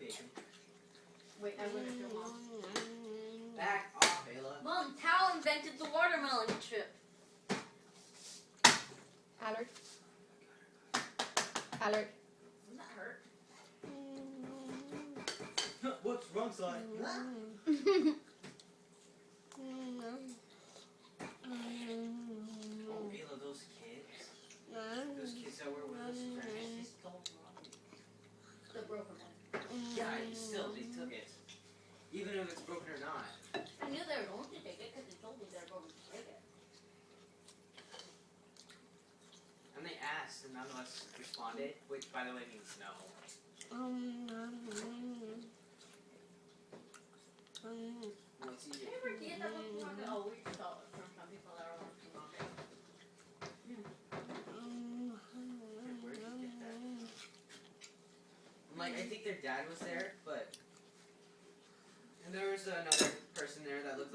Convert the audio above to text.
bacon. Wait, I wouldn't your mom. Back off, Ayla. Mom, Tao invented the watermelon chip. Allard. Allard. Doesn't that hurt? Whoops, wrong side. Oh, Ayla, those kids. Those kids that were with us, they stole from me. The broken one. Yeah, still, they took it. Even if it's broken or not. I knew they were going to take it because they told me they were going to take it. And they asked, and none of us responded, which, by the way, means no. What's Did easier? you ever get that one from oh, we just saw it from some people that are working on it. Where did you get that? Like, I think their dad was there, but... And there was another person there that looked like...